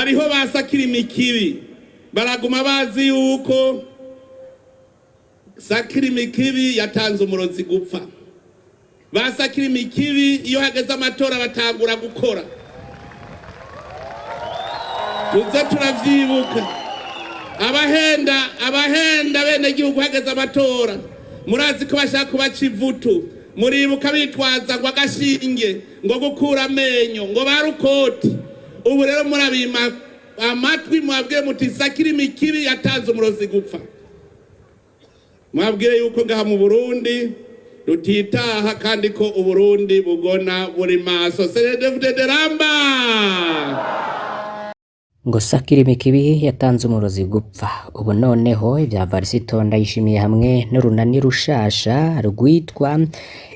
hariho basakira imikibi baraguma bazi yuko sakira imikibi yatanze umurozi gupfa. Basakira imikibi iyo hageze amatora batangura gukora. Tuze turavyibuka abahenda bene gihugu hageze amatora, murazi ko bashaka kubaca ivutu, muribuka bitwaza ngo agashinge, ngo gukura amenyo, ngo barukoti. Ubu rero murabima amatwi mwabwire muti sakira imikibi yatanze umurozi gupfa. Mwabwire yuko ngaha mu Burundi rutitaha kandi ko Uburundi bugona buri maso. David Ramba ngo sakira imikibi yatanze umurozi gupfa. Ubu noneho ibya Varisito Ndayishimiye hamwe n'urunani rushasha rwitwa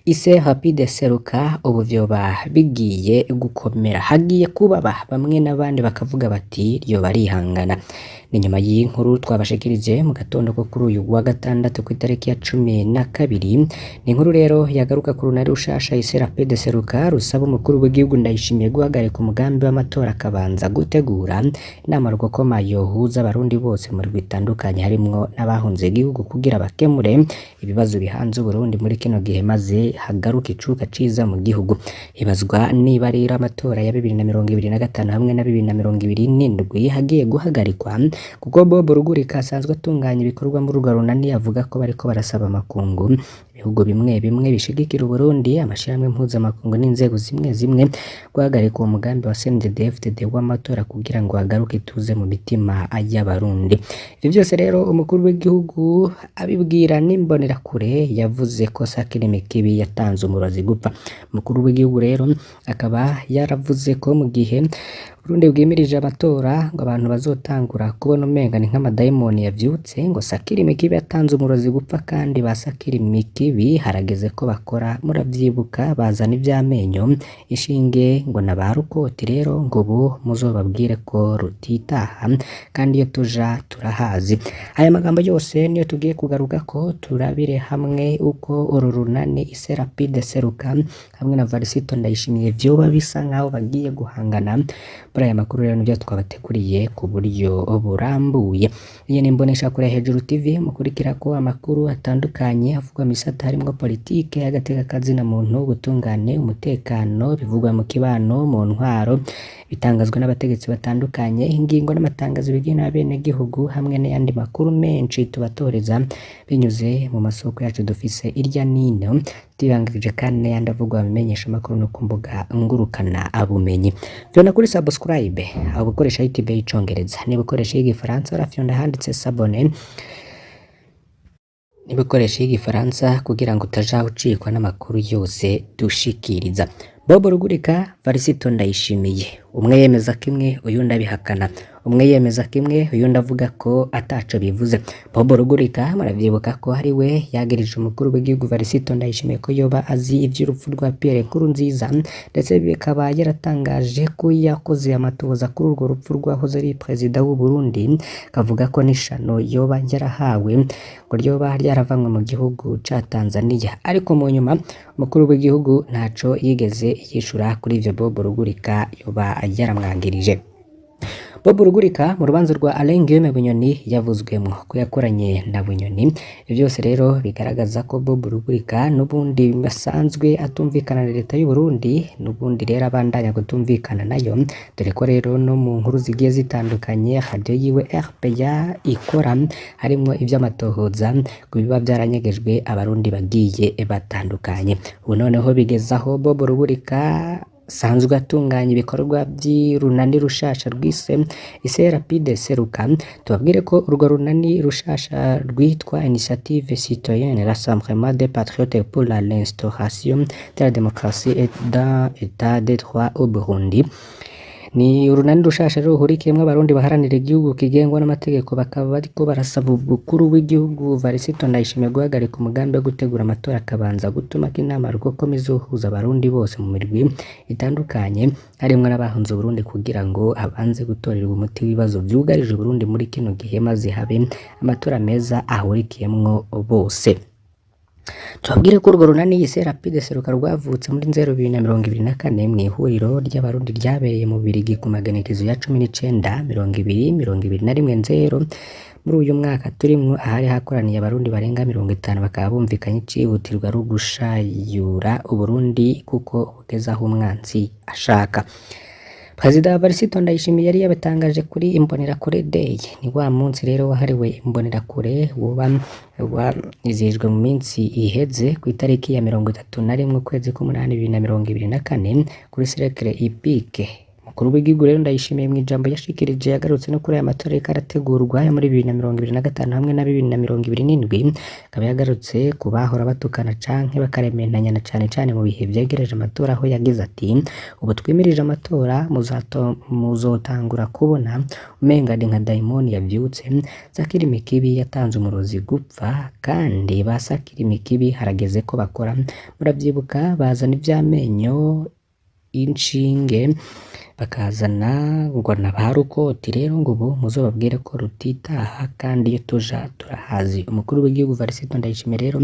Ise Rapide Seruka ubu vyoba bigiye gukomera, hagiye kubaba bamwe n'abandi bakavuga bati ryo barihangana. Ni nyuma y'inkuru twabashikirije mu gatondo ko kuri uyu wa gatandatu ku itariki ya 12. Ni inkuru rero yagaruka ku runari rushasha Ise Rapide Seruka rusaba umukuru w'igihugu Ndayishimiye guhagarika umugambi w'amatora akabanza gutegura inama rukokoma yohuza abarundi bose mu bitandukanye harimwo n'abahunze igihugu kugira bakemure ibibazo bihanze Burundi muri kino gihe maze hagaruka icuka ciza mu gihugu. Hibazwa niba rero amatora ya 2025 hamwe na 2027 hagiye guhagarikwa kuko Bob Rugurika asanzwe atunganya ibikorwa muri urwo runani avuga ko bariko barasaba amakungu ibihugu bimwe bimwe bishigikira Burundi, amashirahamwe mpuzamakungu n'inzego zimwe guhagarika uwo mugambi wa CNDD-FDD w'amatora kugira ngo hagaruke ituze mu mitima y'abarundi. Ivyo byose rero umukuru w'igihugu abibwira n'imbonerakure yavuze ko sakira imikibi yatanze umurozi gupfa. Umukuru w'igihugu rero akaba yaravuze ko mu gihe Burundi bwimirije amatora ngo abantu bazotangura kubona umenga ni nk'amadayimoni yavyutse, ngo sakira imikibi yatanze umurozi gupfa kandi basakira imikibi harageze ko bakora. Muravyibuka bazana ivyamenyo ishinge ngo nabarukoti rero ngo ubu muzobabwire ko rutitaha kandi iyo tuja turahazi. Aya magambo yose niyo tugiye kugaruka ko turabire hamwe uko uru runani Ise Rapide Seruka hamwe na Varisito Ndayishimiye vyoba bisa nkaho bagiye guhangana. Muri aya makuru rero nibyo twabateguriye ku buryo burambuye. Iyi ni Mboneshakure Hejuru TV, mukurikira ko amakuru atandukanye avugwa mu misata harimwo politike, agatekakazi na muntu, ubutungane, umutekano, bivugwa mu kibano, mu ntwaro, bitangazwa n'abategetsi batandukanye, ingingo n'amatangazo bigena bene gihugu hamwe n'ayandi makuru menshi tubatoreza binyuze mu masoko yacu dufise irya nino, tibangije kandi n'ayandi avugwa bimenyesha amakuru no kumbuga ngurukana abumenyi. Vyona kuri subscribe aho gukoresha YouTube y'icongereza, niba ukoresha y'igifaransa urafyonda handitse s'abonner, niba ukoresha y'igifaransa kugira ngo utaja ucikwa n'amakuru yose dushikiriza. Bob Rugurika, Varisito Ndayishimiye, umwe yemeza kimwe uyundi abihakana, umwe yemeza kimwe uyundi avuga ko ataco bivuze. Bob Rugurika muravyibuka ko hari we yagirije umukuru w'igihugu Varisito Ndayishimiye ko yoba azi ivy'urupfu rwa Pierre Nkurunziza, ndetse bikaba yaratangaje ko yakoze amatoza kuri urwo rupfu rwahoze ari perezida w'u Burundi, kavuga ko nishano yoba yarahawe ngo ryoba ryaravanywe mu gihugu ca Tanzania. Ariko mu nyuma umukuru w'igihugu ntaco yigeze yishura kuri ivyo Bob Rugurika yoba yaramwangirije. Bob Rugurika mu rubanza rwa Alain Guillaume Bunyoni yavuzwemwo ko yakoranye na Bunyoni. Ivyo byose rero bigaragaza ko Bob Rugurika n'ubundi basanzwe atumvikana na leta y'u Burundi, n'ubundi rero abandanya gutumvikana nayo, dore ko rero no mu nkuru zigiye zitandukanye radio yiwe RPA ikora harimo ivy'amatohoza ku biba byaranyegejwe abarundi bagiye batandukanye. Ubu noneho bigezaho Bob Rugurika sanzwe atunganya ibikorwa by'urunani rushasha rwise Ise Rapide Seruka. Tubabwire ko urwo runani rushasha rwitwa Initiative Citoyenne Rassemblement des Patriotes pour l'instauration de la démocratie et d'un état de droit au Burundi. Ni urunani rushasha ruhurikiyemwo abarundi baharanira igihugu kigengwa n'amategeko, bakaba bariko barasaba umukuru w'igihugu Varisito Ndayishimiye guhagarika umugambi wo gutegura amatora akabanza gutuma inama rukokoma izohuza abarundi bose mu mirwi itandukanye harimwo n'abahunze Burundi kugira ngo abanze gutorerwa umuti w'ibibazo vyugarije Burundi muri kino gihe maze habe amatora meza ahurikiyemwo bose. tubabwire ko urwo runani yise Rapide Seruka rwavutse muri 2024 mw'ihuriro ry'abarundi ryabereye mu Bubiligi ku magenekezo ya 19/20/21 muri uyu mwaka turimwo, ahari hakoraniye abarundi barenga 50 bakaba bumvikanye icihutirwa ari ugushayura Uburundi kuko bugeze aho umwansi ashaka. Perezida Varisito Ndayishimiye yari yabatangaje kuri Imbonerakure Day. Ni wa munsi rero wahariwe Imbonerakure woba wizihijwe mu minsi iheze ku itariki ya 31 ukwezi k'umunani 2024 kuri Cercle Hippique. Mukuru w'igihugu rero Ndayishimiye mu ijambo yashikirije yagarutse no kuri aya matora ariko arategurwa ya muri 2025 hamwe na 2027, akaba yagarutse ku bahora batukana canke bakarementanya na cane mu bihe vyegereje amatora, aho yagize ati ubu twimirije amatora muzotangura kubona umenga ni nka daimoni yavyutse. Sakirimi kibi yatanze umurozi gupfa kandi basakirimi kibi harageze ko bakora. Muravyibuka bazana ivyamenyo inshinge bakazana ngo nabarukoti, rero ngo ubu muzobabwire ko rutitaha kandi iyo tuja turahazi. Umukuru w'igihugu Varisito Ndayishimiye rero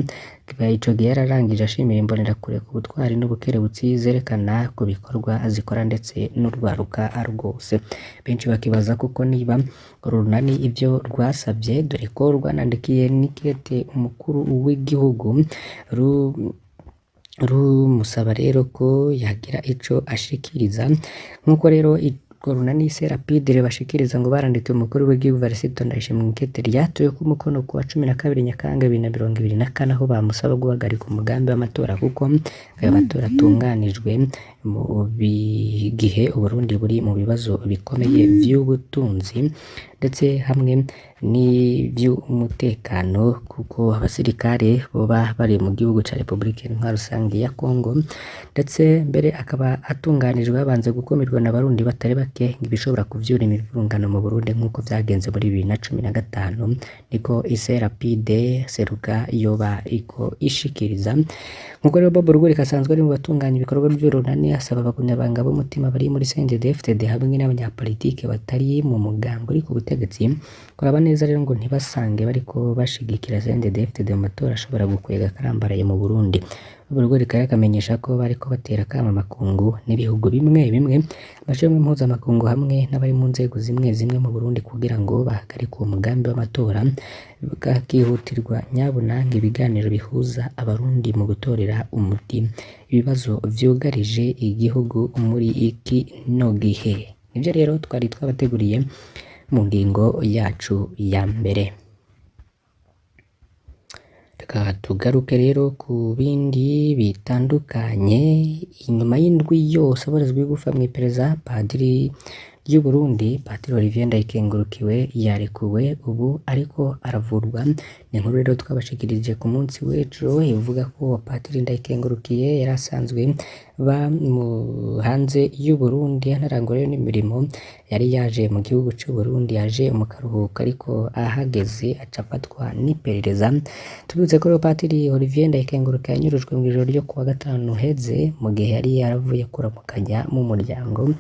ico gihe yararangije ashimira Imbonerakure ku butwari n'ubukerebutsi zerekana ku bikorwa zikora ndetse n'urwaruka rwose. Benshi bakibaza kuko niba urunani ivyo rwasavye, dore ko rwanandikiye n'ikete umukuru w'igihugu rumusaba rero ko yagira ico ashikiriza, nkuko rero runani yise Rapide bashikiriza ngo barandikiye umukuru w'igihugu Varisito Ndayishimiye ikete ryatoye ku mukono ku wa 12 Nyakanga 2024, aho bamusaba guhagarika umugambi w'amatora kuko ayo matora atunganijwe mu gihe Uburundi buri mu bibazo bikomeye vy'ubutunzi ndetse hamwe n'ivy'umutekano, kuko abasirikare boba bari mu gihugu ca Republika Iharanira Rusangi ya Kongo, ndetse mbere akaba atunganijwe habanze gukumirwa n'abarundi batari bake ibishobora kuvyura imivurungano mu Burundi nk'uko vyagenze muri 2015, niko ise Rapide Seruka yoba iko ishikiriza. Nkuko rero Bob Rugurika asanzwe ari mu batunganya ibikorwa by'urunani, asaba abakunyabanga b'umutima bari muri CNDD-FDD hamwe n'abanyapolitike batari mu mugambo uri ku butegetsi kuraba neza rero ngo ntibasange bariko bashigikira CNDD-FDD mu matora ashobora gukwega karambaraye mu Burundi. Bob Rugurika yakamenyesha ko bariko batera kama makungu n'ibihugu bimwe amashirahamwe mpuzamakungu hamwe n'abari mu nzego zimwe mu Burundi kugira ngo bahagarike uwo mugambi w'amatora, bakakihutirwa nyabuna ibiganiro bihuza abarundi mu gutorera umuti ibibazo vyugarije igihugu muri iki no gihe. Nivyo rero twari twabateguriye mu ngingo yacu ya mbere. Reka tugaruke rero ku bindi bitandukanye. Inyuma y'indwi yose abarizwa gufa mw'iperereza padiri ry'u Burundi, Patiri Olivier Ndayikengurukiwe yarekuwe ubu ariko aravurwa. Ni inkuru rero twabashikirije ku munsi w'ejo ivuga ko Patiri Ndayikengurukiye yari asanzwe hanze y'u Burundi anarangwa n'imirimo, yari yaje mu gihugu cy'u Burundi, yaje mu karuhuko ariko ahageze acafatwa n'iperereza. Tubutse ko Patiri Olivier Ndayikengurukiye yanyurujwe mu ijoro ryo kuwa gatanu heze mu gihe yari yaravuye kuramukanya mu muryango.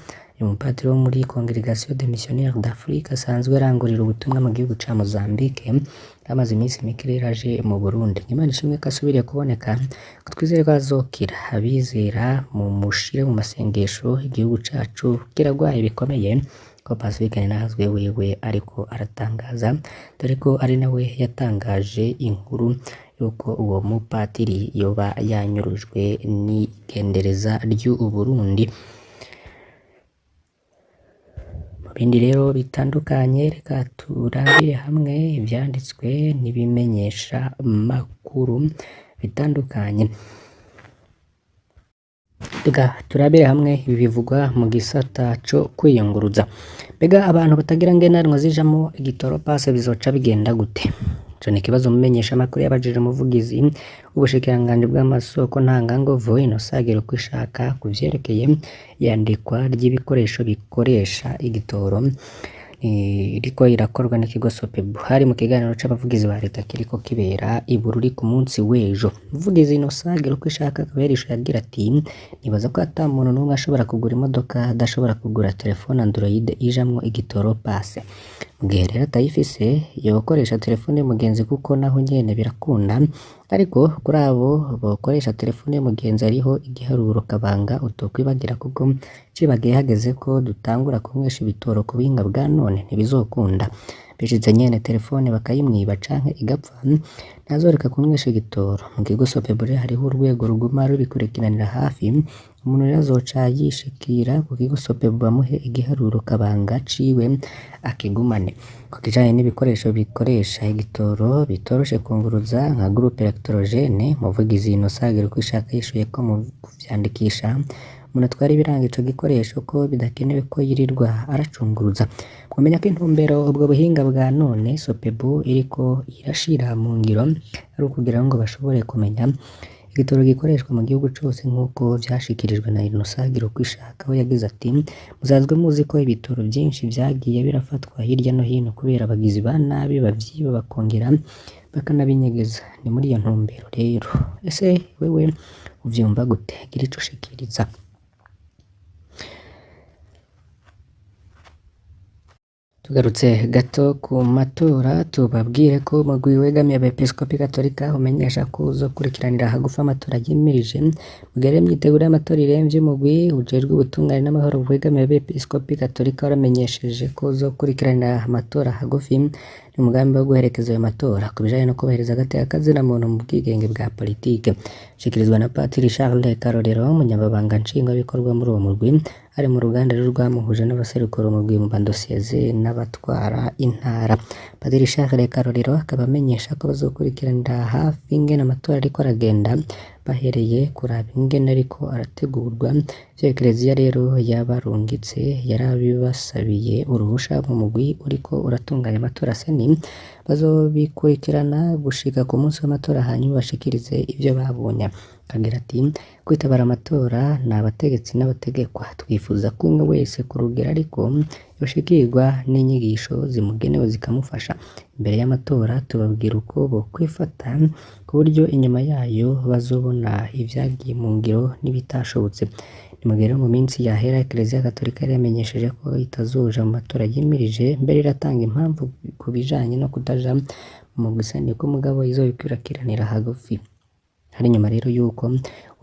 Umupatiri wo muri Congregation des Missionnaires d'Afrique asanzwe arangurira ubutumwa mu gihugu ca Mozambique, amaze iminsi mike rero aje mu Burundi. Imana ishimwe ko asubiriye kuboneka, twizere ko azokira. Abizera mu mushire mu masengesho, igihugu cacu kiragwaye bikomeye, ko Pacifique Ninahazwe wewe ariko aratangaza, dore ko ari nawe yatangaje inkuru yuko uwo mupatiri yoba yanyurujwe n'igendereza ry'u Burundi. Bindi rero bitandukanye, reka turabire hamwe ivyanditswe n'ibimenyesha makuru bitandukanye. Reka turabire hamwe ibi bivugwa mu gisata co kwiyunguruza. Mbega abantu batagira ngendanwa zijamo igitoro passe bizoca bigenda gute? Ico ni ikibazo mumenyesha makuru yabajije umuvugizi w'ubushikiranganje bw'amasoko ntanganguvu Innocent Girukwishaka ku vyerekeye yandikwa ry'ibikoresho bikoresha igitoro iriko irakorwa n'ikigo Sopebu. Hari mu kiganiro c'abavugizi ba leta kiriko kibera i Bururi ku munsi w'ejo, umuvugizi Innocent Girukwishaka kaberisho yagira ati nibaza ko ata muntu n'umwe ashobora kugura imodoka adashobora kugura telefone Android ijamwo igitoro passe. mu gihe rero atayifise yokoresha telefone y'umugenzi kuko naho nyene birakunda, ariko kuri abo bokoresha telefone y'umugenzi hariho igiharuro kabanga utokwibagira kuko cibagiye hageze ko dutangura kunywesha ibitoro ku buhinga bwa none ntibizokunda. Bishize nyene telefone bakayimwiba canke igapfa ntazoreka kunywesha igitoro. Mu kigo Sopebu hariho urwego ruguma rubikurikiranira hafi, umuntu rero azoca yishikira ku kigo Sopebu bamuhe igiharuro kabanga ciwe akigumane. Ku kijanye n'ibikoresho bikoresha igitoro bitoroshe kunguruza nka groupe electrogene, umuvugizi Innocent Girukishaka yishuye ko mu kuvyandikisha umuntu atwara ibiranga ico gikoresho ko bidakenewe ko yirirwa aracunguruza. Mwomenya ko intumbero ubwo buhinga bwa none Sopebu iriko irashira mu ngiro ari ukugira ngo bashobore kumenya igitoro gikoreshwa mu gihugu cose nk'uko vyashikirijwe na Innocent Girukishaka, we yagize ati muzazwe muzi ko ibitoro vyinshi vyagiye birafatwa hirya no hino kubera abagizi ba nabi bavyiba bakongera bakanabinyegeza. Ni muri iyo ntumbero rero, ese wewe uvyumva gute? Gira ico ushikiriza. Tugarutse gato ku matora tubabwire ko umugwi wegamiye abepiskopi Gatolika umenyesha ko uzokurikiranira hagufi amatora yimirije. Mu gihe imyiteguro y'amatora iremvye, umugwi ujejwe ubutungane n'amahoro wegamiye abepiskopi Gatolika waramenyesheje ko uzokurikiranira amatora hagufi n'umugambi wo guherekeza ayo matora ku bijanye no kubahiriza agateka kazina muntu mu bwigenge bwa politike. Shikirizwa na Patiri Charles Karorero, umunyamabanga nshingwabikorwa muri uwo mugwi, ari mu ruganda rwamuhuje n'abaserukira umugwi mu bandosiyeze n'abatwara intara. Padiri Charles Karorero akaba amenyesha ko bazokurikiranira hafi ingene amatora ariko aragenda bahereye kuraba ingene ariko arategurwa. Ivyo Ekereziya rero yabarungitse yarabibasabiye uruhusha mu mugwi uriko uratunganya amatora seni, bazobikurikirana gushika ku munsi w'amatora hanyuma bashikirize ivyo babonye. Kagira ati kwitabara amatora ni abategetsi n'abategekwa, twifuza ko umwe wese ku rugero ariko yoshikirwa n'inyigisho zimugenewe zikamufasha. Imbere y'amatora tubabwira uko bokwifata ku buryo inyuma yayo bazobona ivyagiye mu ngiro n'ibitashobotse. Ni mu gihe mu minsi yahera Ekereziya Gatolika yari yamenyesheje ko itazoja mu matora yimirije, mbere iratanga impamvu ku bijanye no kutaja mu gusani ko mugabo izobikurikiranira hagufi. Hari nyuma rero yuko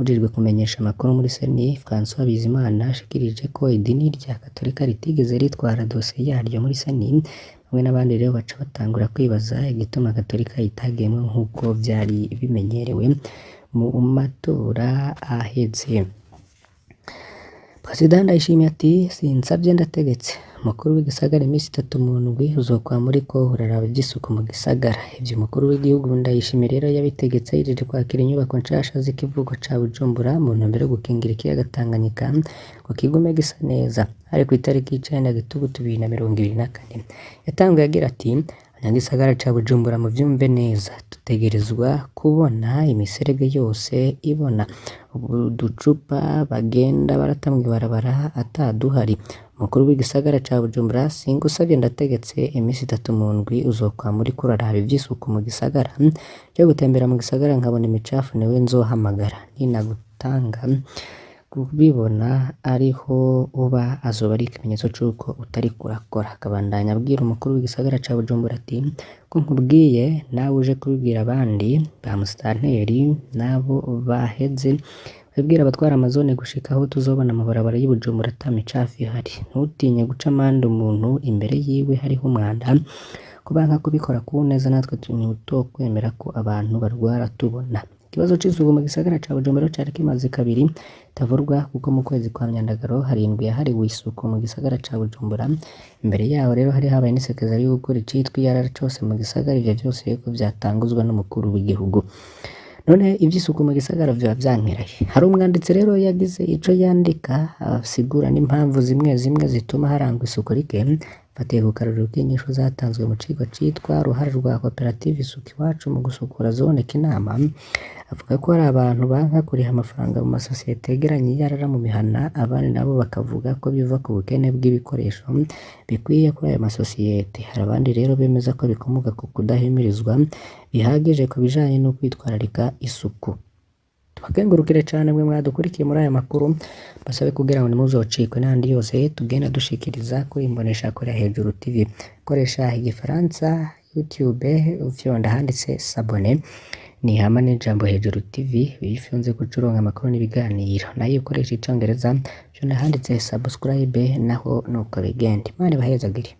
ujejwe kumenyesha amakuru muri seni François Bizimana ashikirije ko idini rya Gatolika ritigeze ritwara dosiye yaryo muri seni, bamwe n'abandi rero baca batangura kwibaza igituma Gatolika itagiyemwo nk'uko vyari bimenyerewe mu matora aheze. Perezida Ndayishimiye ati sinsavye ndategetse. Umukuru w'igisagara imisi 3 mu ndwi uzokwa muriko uraraba ivy'isuku mu gisagara. Ivyo umukuru w'igihugu Ndayishimiye rero yabitegetse yijeje kwakira inyubako nshasha z'ikivugo ca Bujumbura mu ntumbero yo gukingira ikiyaga Tanganyika ngo kigume gisa neza. Ari ku itariki 9 Gitugutu 2024 yatanguye agira ati abanyagisagara ca Bujumbura mu vyumve neza, dutegerezwa kubona imiserege yose ibona, uducupa bagenda barata mw'ibarabara ataduhari. Umukuru w'igisagara ca Bujumbura singusavye ndategetse imisi 3 mu ndwi uzokwa muri kuraraba ivy'isuku mu gisagara. Je gutembera mu gisagara nkabona imicafu niwe nzohamagara, ninagutanga kubibona ariho uba azoba ari ikimenyetso c'uko utari kurakora. Akabandanya abwira umukuru w'igisagara ca Bujumbura ati ko nkubwiye nawe uje kubibwira abandi ba musitanteri nabo baheze babwira abatwara amazone gushika aho tuzobona amabarabara y'i Bujumbura ata micafu ihari. Ntutinye guca amande umuntu imbere yiwe hariho umwanda, kubanka kubikora ku neza natwe tutokwemera ko abantu barwara tubona. Ikibazo c'isuku mu gisagara ca Bujumbura cari kimaze kabiri tavurwa kuko mu kwezi kwa Myandagaro harindwi yahariwe isuku mu gisagara ca Bujumbura. Imbere yaho rero hari habaye n'isekeza yo gukora icitwa iyarara cose mu gisagara, ivyo vyose rero vyatanguzwa n'umukuru w'igihugu. None ivy'isuku mu gisagara vyoba vyankeraye. Hari umwanditsi rero yagize ico yandika asigura n'impamvu zimwe zimwe zituma harangwa isuku rike. Fatiye ku karorero k'inyishu zatanzwe mu cigwa citwa uruhare rwa koperative Isuku Iwacu mu gusukura zone Kinama, avuga ko hari abantu banka kuriha amafaranga mu masosiyete yegeranye iyarara mu mihana, abandi nabo bakavuga ko biva ku bukene bw'ibikoresho bikwiye kuri ayo masosiyete. Hari abandi rero bemeza ko bikomoka ku kudahimirizwa bihagije ku bijanye no kwitwararika isuku. bakengurukire cane mwe mwadukurikiye muri aya makuru, basabe kugira ngo nimuzocikwe n'andi yose tugenda dushikiriza kuri imbonesha kure Hejuru TV. Koresha igifaransa YouTube ufyonda handitse s'abonner, ni hama n'ijambo Hejuru TV wifunze kucuronka amakuru n'ibiganiro. Nayo ukoresha icongereza fyonda handitse subscribe naho nuko bigenda. Imana ibahezagire.